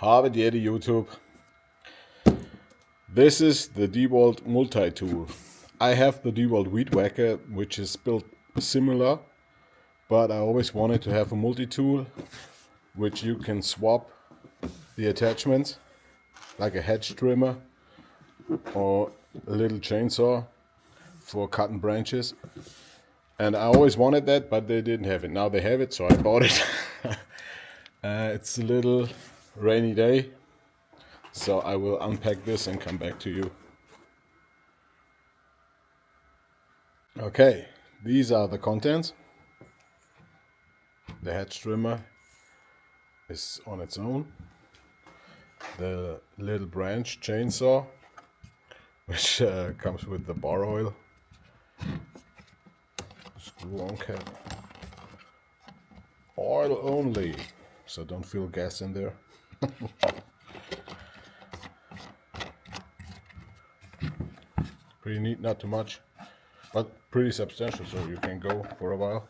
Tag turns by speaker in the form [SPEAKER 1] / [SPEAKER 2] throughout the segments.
[SPEAKER 1] Habe jede YouTube. This is the DeWalt Multitool. I have the DeWalt Weed Whacker, which is built similar, but I always wanted to have a multi-tool which you can swap the attachments, like a hedge trimmer or a little chainsaw for cutting branches. And I always wanted that, but they didn't have it. Now they have it, so I bought it. It's a little rainy day, so I will unpack this and come back to you. Okay, these are the contents. The hedge trimmer is on its own. The little branch chainsaw, which comes with the bar oil. Screw on cap. Oil only, so don't feel gas in there. Pretty neat, not too much, but pretty substantial, so you can go for a while.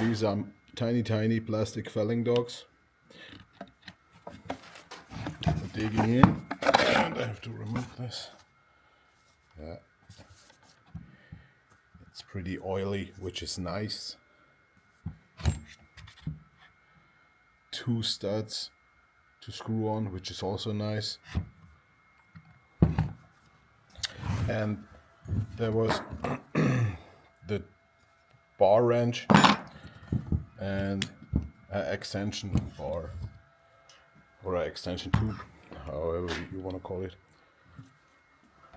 [SPEAKER 1] These are tiny plastic felling dogs. Digging in, and I have to remove this. Yeah, it's pretty oily, which is nice. 2 studs to screw on, which is also nice. And there was the bar wrench and an extension bar, or an extension tube, however you want to call it.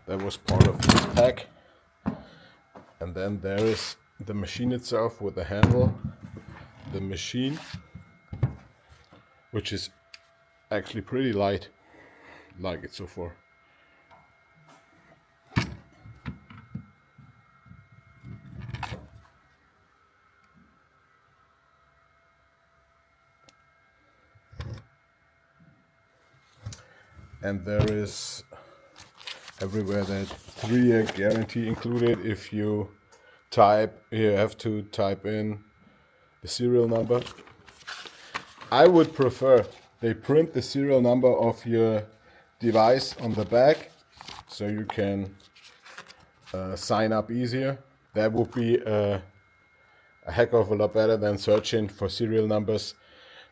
[SPEAKER 1] That was part of this pack. And then there is the machine itself with the handle, the machine, which is actually pretty light, like it so far. And there is everywhere that 3-year guarantee included. If you have to type in the serial number. I would prefer they print the serial number of your device on the back, so you can sign up easier. That would be a heck of a lot better than searching for serial numbers,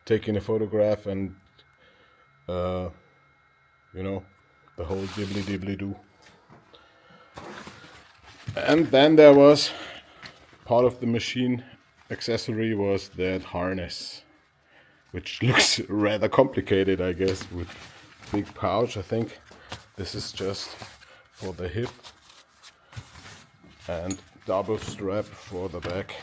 [SPEAKER 1] taking a photograph, and you know, the whole dibbly-dibbly-doo. And then there was part of the machine accessory was that harness, which looks rather complicated, I guess, with big pouch. I think this is just for the hip and double strap for the back.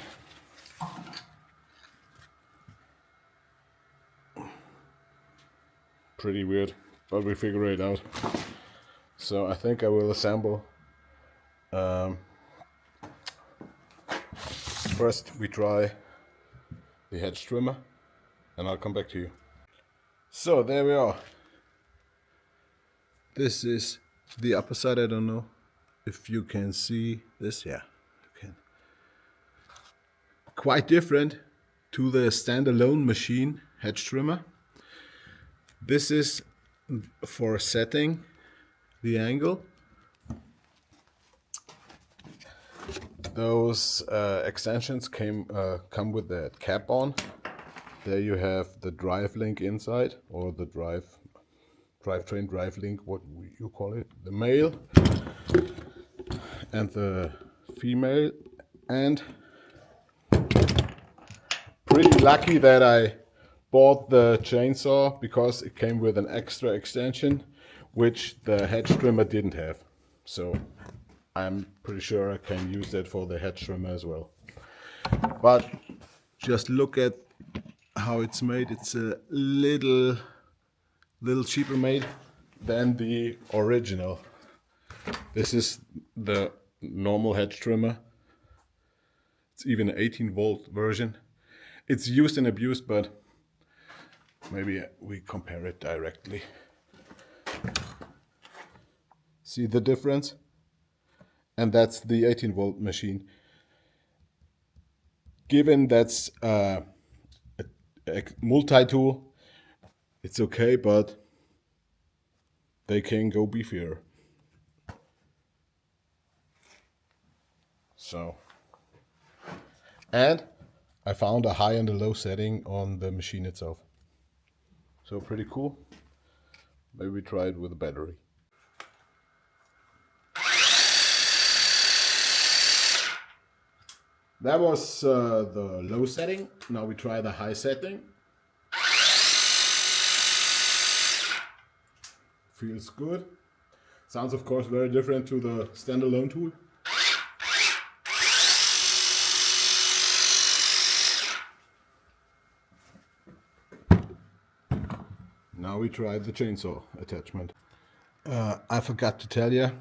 [SPEAKER 1] Pretty weird, but we figure it out. So I think I will assemble. First we try the hedge trimmer, and I'll come back to you. So there we are. This is the upper side. I don't know if you can see this. Yeah, you can. Quite different to the standalone machine hedge trimmer. This is for setting the angle. Those extensions come with the cap on. There you have the drive link inside, or the drivetrain drive link, what you call it, the male and the female. And pretty lucky that I bought the chainsaw, because it came with an extra extension which the hedge trimmer didn't have. So I'm pretty sure I can use that for the hedge trimmer as well. But just look at how it's made. It's a little cheaper made than the original. This is the normal hedge trimmer. It's even an 18-volt version. It's used and abused, but maybe we compare it directly. See the difference? And that's the 18-volt machine. Given that's a multi-tool, It's okay, but they can go beefier. So, and I found a high and a low setting on the machine itself. So pretty cool. Maybe we try it with a battery. That was the low setting. Now we try the high setting. Feels good. Sounds of course very different to the standalone tool. Now we try the chainsaw attachment. I forgot to tell you.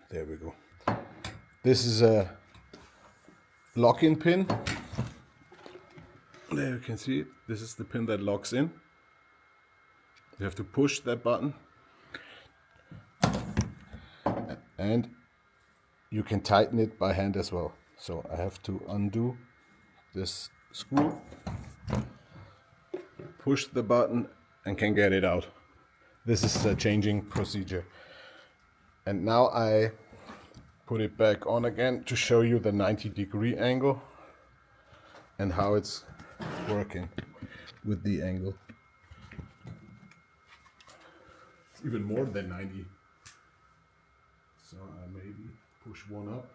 [SPEAKER 1] There we go. This is a lock-in pin. There you can see it. This is the pin that locks in. You have to push that button. And you can tighten it by hand as well. So I have to undo this screw, push the button, and can get it out. This is the changing procedure. And now I put it back on again to show you the 90-degree angle and how it's working with the angle. It's even more than 90. So I maybe push one up.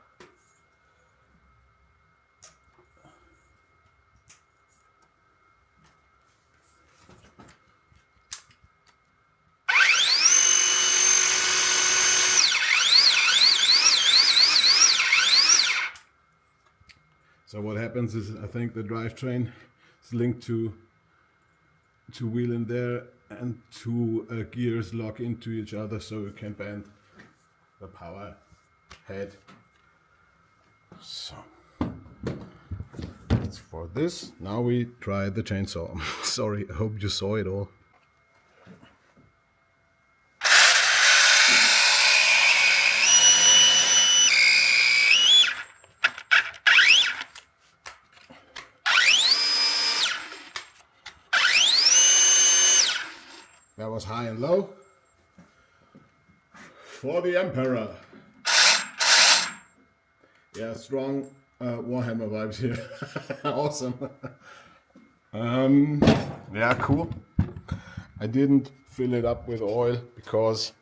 [SPEAKER 1] So what happens is, I think the drivetrain is linked to wheel in there, and two gears lock into each other, so you can bend the power head. So that's for this. Now we try the chainsaw. Sorry, I hope you saw it all. That was high and low for the Emperor. Yeah, strong Warhammer vibes here. Awesome. Yeah, cool. I didn't fill it up with oil because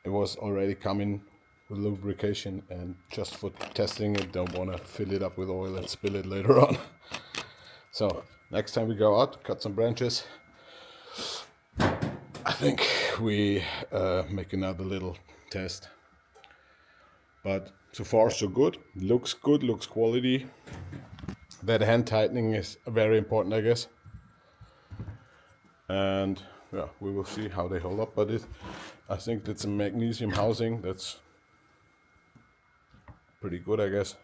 [SPEAKER 1] it was already coming with lubrication, and just for testing it, don't want to fill it up with oil and spill it later on. So next time we go out, cut some branches, I think we make another little test. But so far so good. Looks good, looks quality. That hand tightening is very important, I guess. And yeah, we will see how they hold up. But I think it's a magnesium housing. That's pretty good, I guess.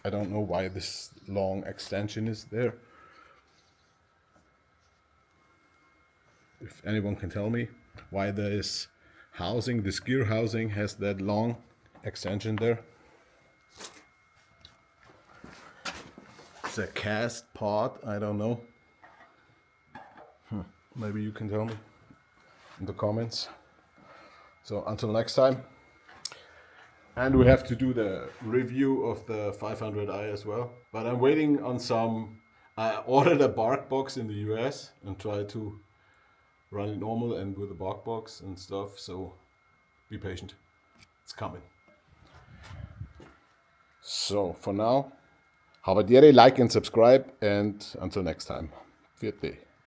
[SPEAKER 1] I don't know why this long extension is there. If anyone can tell me why this housing, this gear housing, has that long extension there. It's a cast part, I don't know. Maybe you can tell me in the comments. So until next time. And we have to do the review of the 500i as well. But I'm waiting on some. I ordered a bark box in the US and try to run it normal and with a bark box and stuff. So be patient. It's coming. So for now, habadere, like and subscribe, and until next time. Vierte.